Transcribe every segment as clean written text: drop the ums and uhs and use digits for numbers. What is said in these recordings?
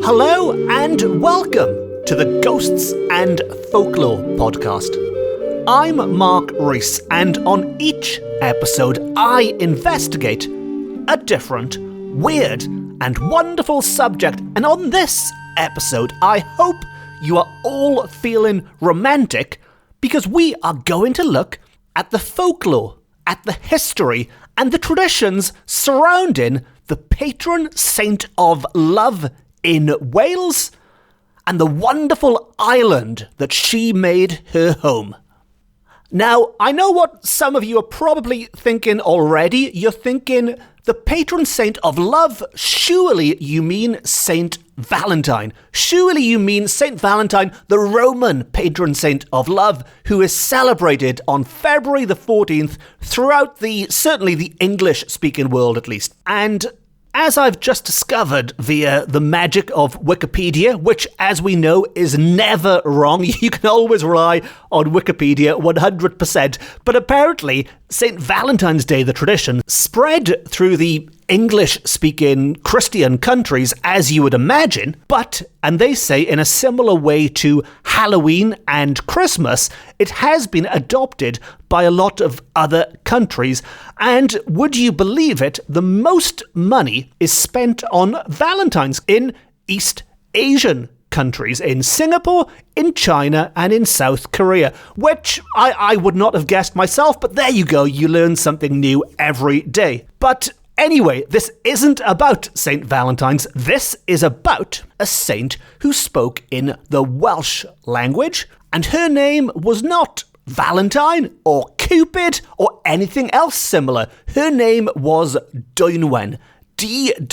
Hello and welcome to the Ghosts and Folklore podcast. I'm Mark Rees, and on each episode I investigate a different, weird and wonderful subject. And on this episode I hope you are all feeling romantic, because we are going to look at the folklore, at the history and the traditions surrounding the patron saint of love in Wales and the wonderful island that she made her home. Now, I know what some of you are probably thinking already. You're thinking, the patron saint of love, surely you mean St Valentine. Surely you mean St Valentine, the Roman patron saint of love, who is celebrated on February the 14th throughout certainly the English-speaking world at least. And as I've just discovered via the magic of Wikipedia, which, as we know, is never wrong. You can always rely on Wikipedia 100%. But apparently, St. Valentine's Day, the tradition, spread through the English-speaking Christian countries, as you would imagine, and they say in a similar way to Halloween and Christmas, it has been adopted by a lot of other countries. And would you believe it, the most money is spent on Valentine's in East Asian countries, in Singapore, in China, and in South Korea, which I would not have guessed myself, but there you go, you learn something new every day. But anyway, this isn't about St. Valentine's. This is about a saint who spoke in the Welsh language, and her name was not Valentine or Cupid or anything else similar. Her name was Dwynwen, D-W-Y-N-E-N,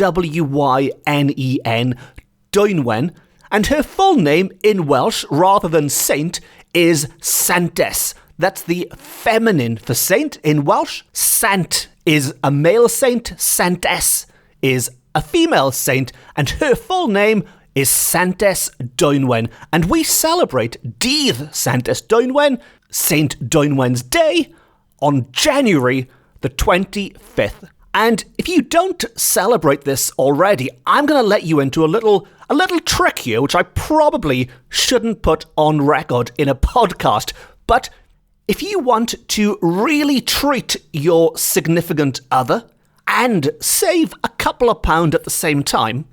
Dwynwen, and her full name in Welsh, rather than saint, is Santes. That's the feminine for saint in Welsh. Sant is a male saint, Santes is a female saint, and her full name is Santes Dwynen. And we celebrate Dydd Santes Dwynen, St Dwynwen's Day, on January the 25th. And if you don't celebrate this already, I'm going to let you into a little trick here, which I probably shouldn't put on record in a podcast. But if you want to really treat your significant other and save a couple of pounds at the same time,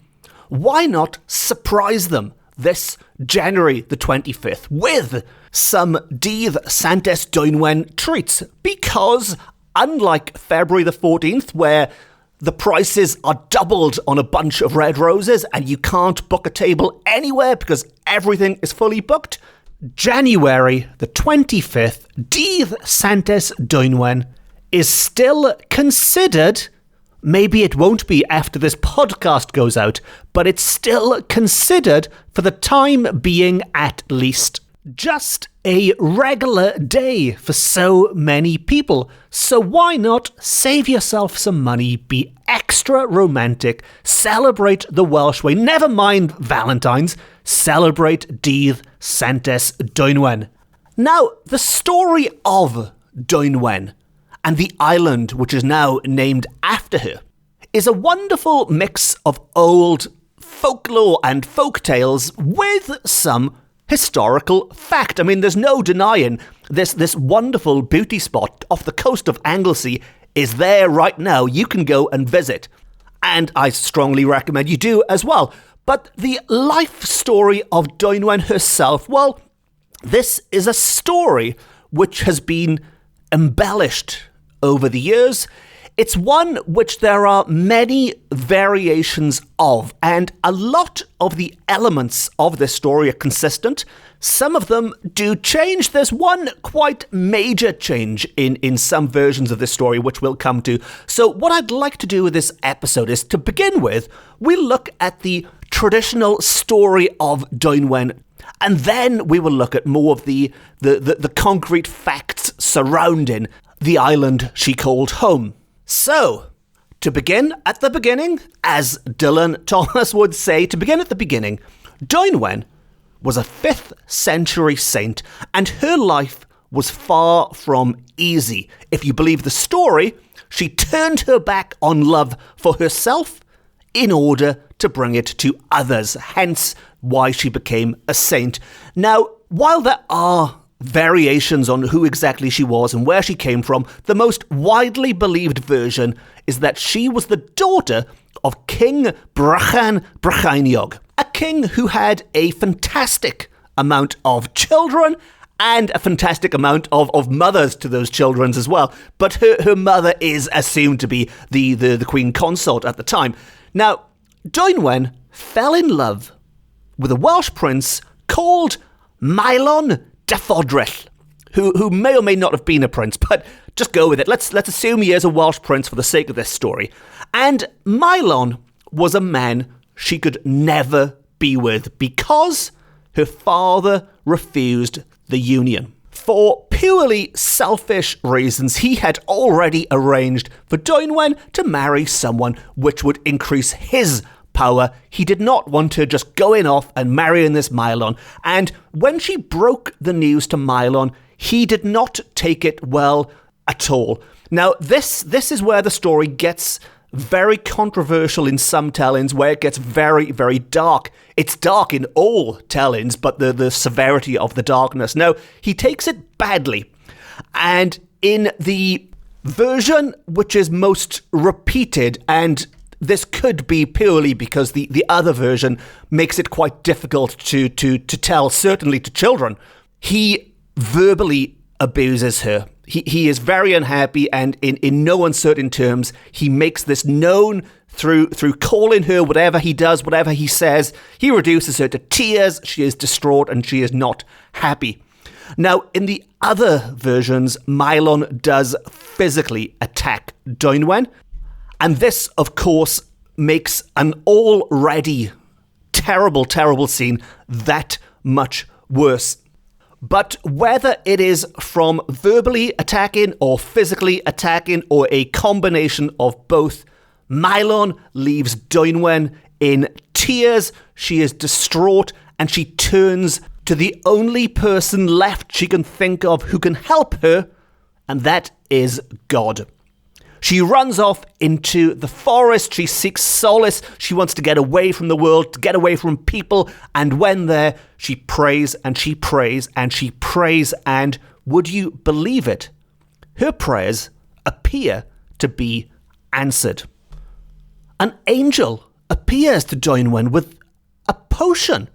why not surprise them this January the 25th with some Dydd Santes Dwynen treats? Because unlike February the 14th, where the prices are doubled on a bunch of red roses and you can't book a table anywhere because everything is fully booked, January the 25th, Dydd Santes Dwynen is still considered, maybe it won't be after this podcast goes out, but it's still considered, for the time being at least, just a regular day for so many people. So why not save yourself some money, be extra romantic, celebrate the Welsh way, never mind Valentine's, celebrate Dydd Santes Dwynen. Now, the story of Dwynwen and the island which is now named after her is a wonderful mix of old folklore and folk tales with some historical fact. I mean, there's no denying this wonderful beauty spot off the coast of Anglesey is there right now. You can go and visit, and I strongly recommend you do as well. But the life story of Dwynwen herself, well, this is a story which has been embellished over the years. It's one which there are many variations of, and a lot of the elements of this story are consistent. Some of them do change. There's one quite major change in some versions of this story, which we'll come to. So what I'd like to do with this episode is, to begin with, we'll look at the traditional story of Dwynwen, and then we will look at more of the concrete facts surrounding the island she called home. So, to begin at the beginning, as Dylan Thomas would say, to begin at the beginning, Dwynwen was a 5th century saint, and her life was far from easy. If you believe the story, she turned her back on love for herself in order to bring it to others, hence why she became a saint. Now, while there are variations on who exactly she was and where she came from, the most widely believed version is that she was the daughter of King Brychan Brycheiniog, a king who had a fantastic amount of children and a fantastic amount of mothers to those children as well. But her mother is assumed to be the queen consort at the time. Now, Dwynwen fell in love with a Welsh prince called Maelon Dyfodryll, who may or may not have been a prince, but just go with it. Let's assume he is a Welsh prince for the sake of this story. And Maelon was a man she could never be with because her father refused the union. For purely selfish reasons, he had already arranged for Dwynwen to marry someone which would increase his power. He did not want her just going off and marrying this Maelon. And when she broke the news to Maelon, he did not take it well at all. Now, this is where the story gets very controversial in some tellings, where it gets very, very dark. It's dark in all tellings, but the severity of the darkness. Now, he takes it badly. And in the version which is most repeated, and this could be purely because the other version makes it quite difficult to tell, certainly to children, he verbally abuses her. He is very unhappy, and in no uncertain terms, he makes this known through calling her whatever he does, whatever he says. He reduces her to tears. She is distraught and she is not happy. Now, in the other versions, Maelon does physically attack Dwynwen, and this, of course, makes an already terrible, terrible scene that much worse. But whether it is from verbally attacking or physically attacking or a combination of both, Maelon leaves Dwynwen in tears. She is distraught and she turns to the only person left she can think of who can help her, and that is God. She runs off into the forest. She seeks solace. She wants to get away from the world, to get away from people. And when there, she prays and she prays and she prays. And would you believe it? Her prayers appear to be answered. An angel appears to Dwynwen with a potion.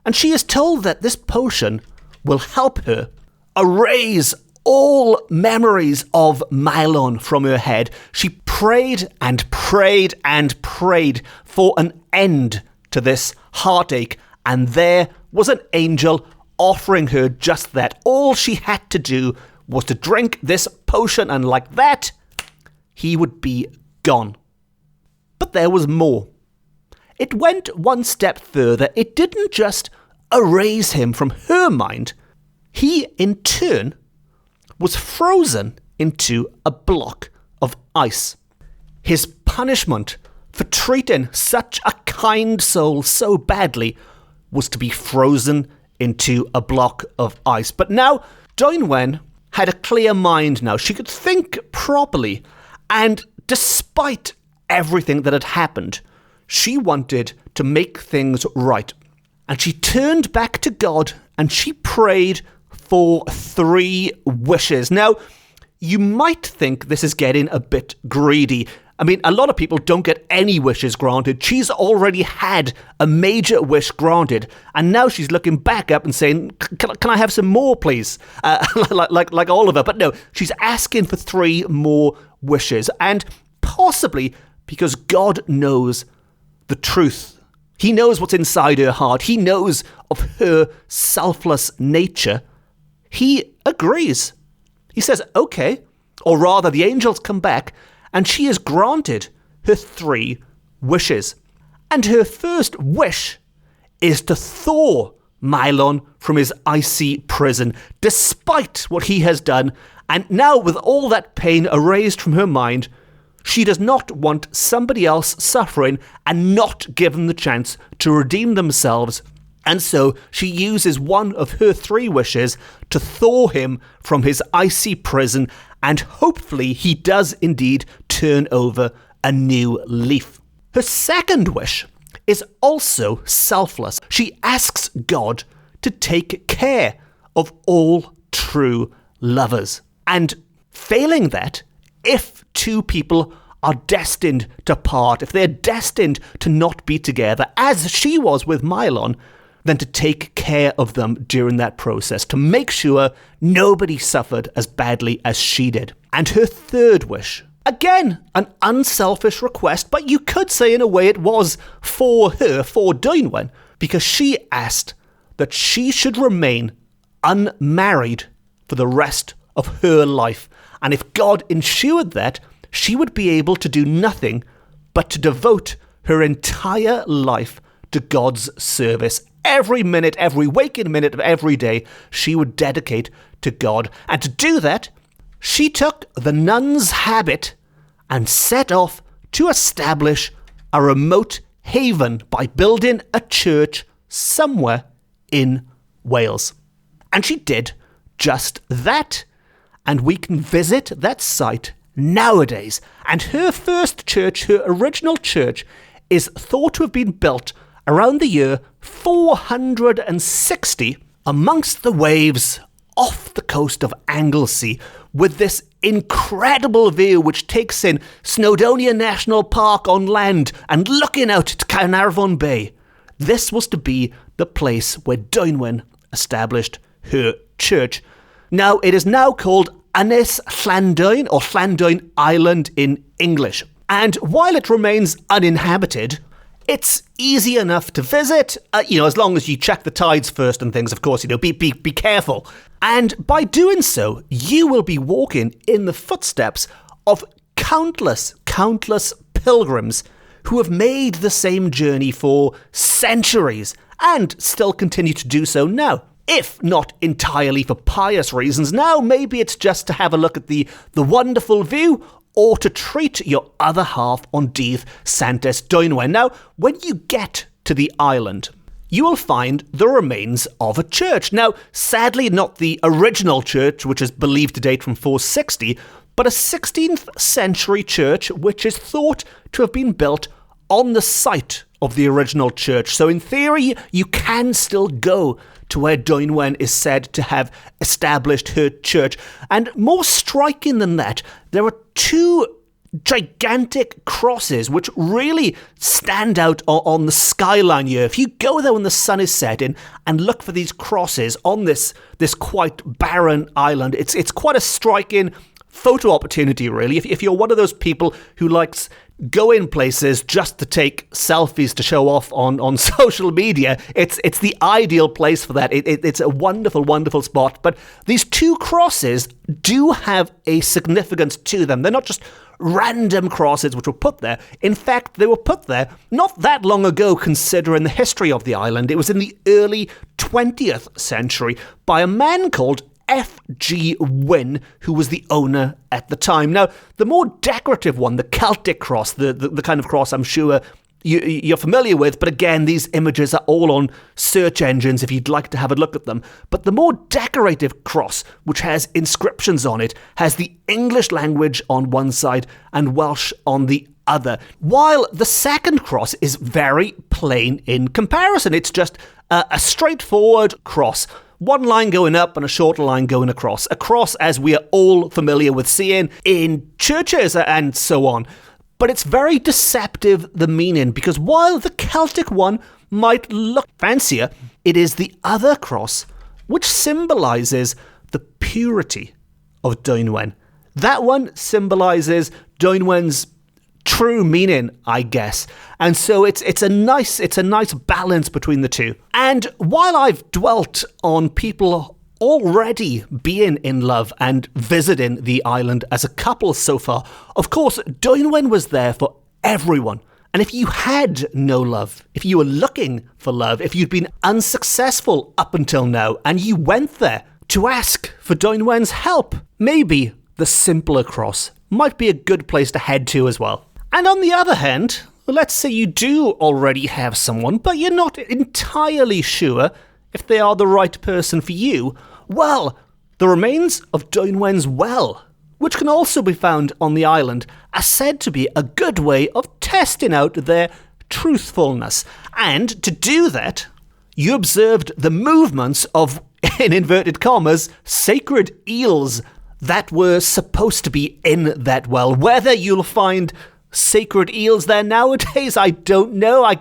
And she is told that this potion will help her erase all memories of Maelon from her head. She prayed and prayed and prayed for an end to this heartache, and there was an angel offering her just that. All she had to do was to drink this potion, and like that, he would be gone. But there was more. It went one step further. It didn't just erase him from her mind. He, in turn, was frozen into a block of ice. His punishment for treating such a kind soul so badly was to be frozen into a block of ice. But now, Dwynwen had a clear mind now. She could think properly, and despite everything that had happened, she wanted to make things right. And she turned back to God and she prayed for 3 wishes. Now, you might think this is getting a bit greedy. I mean, a lot of people don't get any wishes granted. She's already had a major wish granted, and now she's looking back up and saying, can I have some more, please? Like Oliver. But no, she's asking for 3 more wishes, and possibly because God knows the truth. He knows what's inside her heart. He knows of her selfless nature. He agrees. He says, okay, or rather the angels come back and she is granted her 3 wishes. And her first wish is to thaw Maelon from his icy prison, despite what he has done. And now with all that pain erased from her mind, she does not want somebody else suffering and not given the chance to redeem themselves. And so she uses one of her 3 wishes to thaw him from his icy prison, and hopefully he does indeed turn over a new leaf. Her second wish is also selfless. She asks God to take care of all true lovers. And failing that, if two people are destined to part, if they're destined to not be together, as she was with Milon, then to take care of them during that process, to make sure nobody suffered as badly as she did. And her third wish, again, an unselfish request, but you could say in a way it was for her, for Dwynwen, because she asked that she should remain unmarried for the rest of her life. And if God ensured that, she would be able to do nothing but to devote her entire life to God's service. Every minute, every waking minute of every day, she would dedicate to God. And to do that, she took the nun's habit and set off to establish a remote haven by building a church somewhere in Wales. And she did just that. And we can visit that site nowadays. And her first church, her original church, is thought to have been built around the year 460 amongst the waves off the coast of Anglesey, with this incredible view which takes in Snowdonia National Park on land and looking out to Caernarfon Bay. This was to be the place where Dwynwen established her church. Now, it is now called Ynys Llanddwyn, or Llanddwyn Island in English. And while it remains uninhabited, it's easy enough to visit, as long as you check the tides first and things, of course, be careful. And by doing so, you will be walking in the footsteps of countless pilgrims who have made the same journey for centuries and still continue to do so now. If not entirely for pious reasons, now maybe it's just to have a look at the wonderful view, or to treat your other half on Dydd Santes Dwynen. Now, when you get to the island, you will find the remains of a church. Now, sadly, not the original church, which is believed to date from 460, but a 16th century church which is thought to have been built on the site of the original church. So in theory, you can still go to where Dwynwen is said to have established her church. And more striking than that, there are two gigantic crosses which really stand out on the skyline here. If you go there when the sun is setting and look for these crosses on this quite barren island, it's quite a striking photo opportunity, really. If you're one of those people who likes going places just to take selfies to show off on social media, it's the ideal place for that. It's a wonderful spot. But these two crosses do have a significance to them. They're not just random crosses which were put there. In fact, they were put there not that long ago, considering the history of the island. It was in the early 20th century by a man called F.G. Wynne, who was the owner at the time. Now, the more decorative one, the Celtic cross, the kind of cross I'm sure you're familiar with, but again, these images are all on search engines if you'd like to have a look at them. But the more decorative cross, which has inscriptions on it, has the English language on one side and Welsh on the other, while the second cross is very plain in comparison. It's just a straightforward cross. One line going up and a shorter line going across. A cross, as we are all familiar with seeing in churches and so on. But it's very deceptive, the meaning, because while the Celtic one might look fancier, it is the other cross which symbolises the purity of Dwynwen. That one symbolises Dwynwen's true meaning, I guess. And so it's a nice balance between the two. And while I've dwelt on people already being in love and visiting the island as a couple so far, of course, Dwynwen was there for everyone. And if you had no love, if you were looking for love, if you'd been unsuccessful up until now, and you went there to ask for Dwynwen's help, maybe the simpler cross might be a good place to head to as well. And on the other hand, let's say you do already have someone, but you're not entirely sure if they are the right person for you. Well, the remains of Dwynwen's well, which can also be found on the island, are said to be a good way of testing out their truthfulness. And to do that, you observed the movements of, in inverted commas, sacred eels that were supposed to be in that well. Whether you'll find sacred eels there nowadays, I don't know. I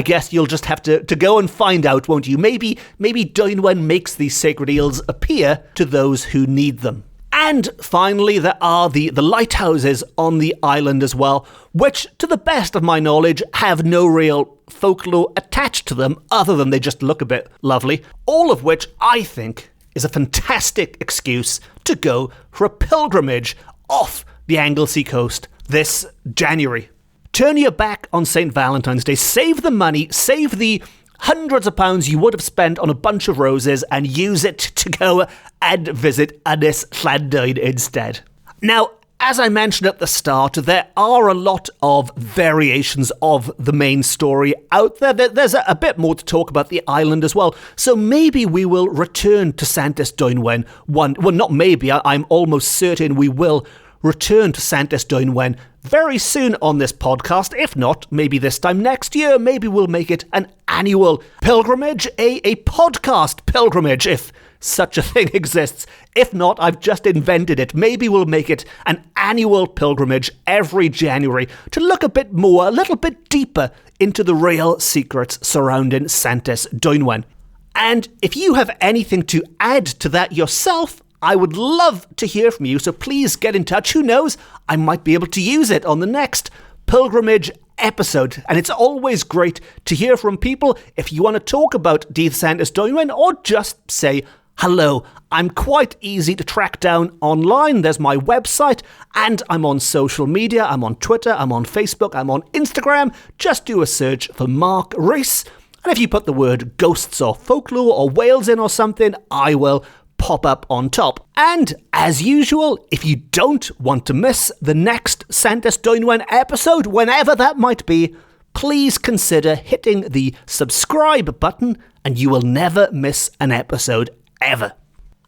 guess you'll just have to go and find out, won't you? Maybe Dwynwen makes these sacred eels appear to those who need them. And finally, there are the lighthouses on the island as well, which, to the best of my knowledge, have no real folklore attached to them other than they just look a bit lovely. All of which I think is a fantastic excuse to go for a pilgrimage off the Anglesey coast this January. Turn your back on St Valentine's Day, save the money, save the hundreds of pounds you would have spent on a bunch of roses and use it to go and visit Ynys Llanddwyn instead. Now, as I mentioned at the start, there are a lot of variations of the main story out there. There's a bit more to talk about the island as well. So maybe we will return to Santes Dwynen not maybe, I'm almost certain we will return to Santes Dwynen very soon on this podcast. If not, maybe this time next year, maybe we'll make it an annual pilgrimage, a podcast pilgrimage, if such a thing exists. If not, I've just invented it. Maybe we'll make it an annual pilgrimage every January to look a little bit deeper into the real secrets surrounding Santes Dwynen. And if you have anything to add to that yourself, I would love to hear from you, so please get in touch. Who knows, I might be able to use it on the next pilgrimage episode. And it's always great to hear from people if you want to talk about Dydd Santes Dwynen or just say hello. I'm quite easy to track down online. There's my website, and I'm on social media. I'm on Twitter, I'm on Facebook, I'm on Instagram. Just do a search for Mark Rees. And if you put the word ghosts or folklore or Wales in or something, I will pop up on top. And as usual, if you don't want to miss the next Santes Dwynen episode, whenever that might be, please consider hitting the subscribe button and you will never miss an episode ever.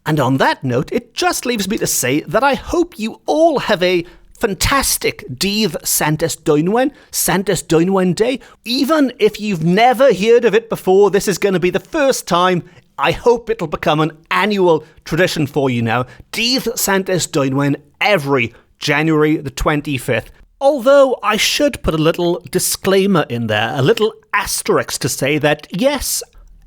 And on that note, it just leaves me to say that I hope you all have a fantastic Dydd Santes Dwynen Day. Even if you've never heard of it before, this is going to be the first time. I hope it'll become an annual tradition for you now. Dydd Santes Dwynen every January the 25th. Although I should put a little disclaimer in there, a little asterisk to say that yes,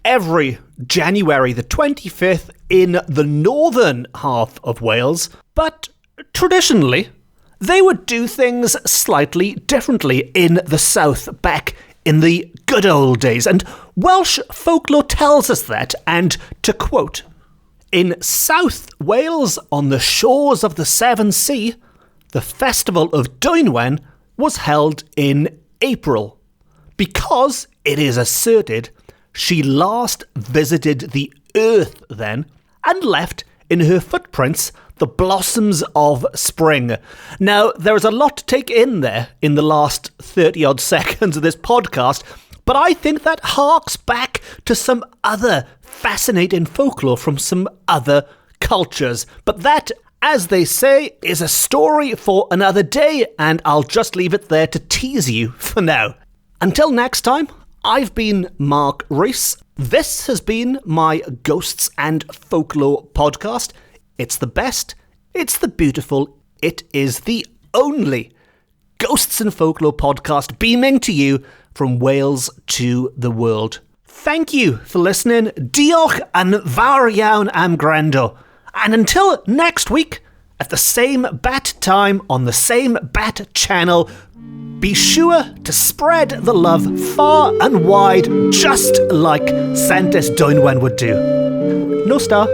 every January the 25th in the northern half of Wales, but traditionally they would do things slightly differently in the south back in the good old days, and Welsh folklore tells us that, and to quote, "In South Wales, on the shores of the Severn Sea, the festival of Dwynwen was held in April, because, it is asserted, she last visited the earth then, and left in her footprints the blossoms of spring." Now, there is a lot to take in there in the last 30-odd seconds of this podcast, but I think that harks back to some other fascinating folklore from some other cultures. But that, as they say, is a story for another day, and I'll just leave it there to tease you for now. Until next time, I've been Mark Rees. This has been my Ghosts and Folklore podcast. It's the best, it's the beautiful, it is the only Ghosts and Folklore podcast beaming to you from Wales to the world. Thank you for listening. Diolch yn fawr iawn am gwrando. And until next week, at the same bat time on the same bat channel, be sure to spread the love far and wide, just like Santes Dwynen would do. No star.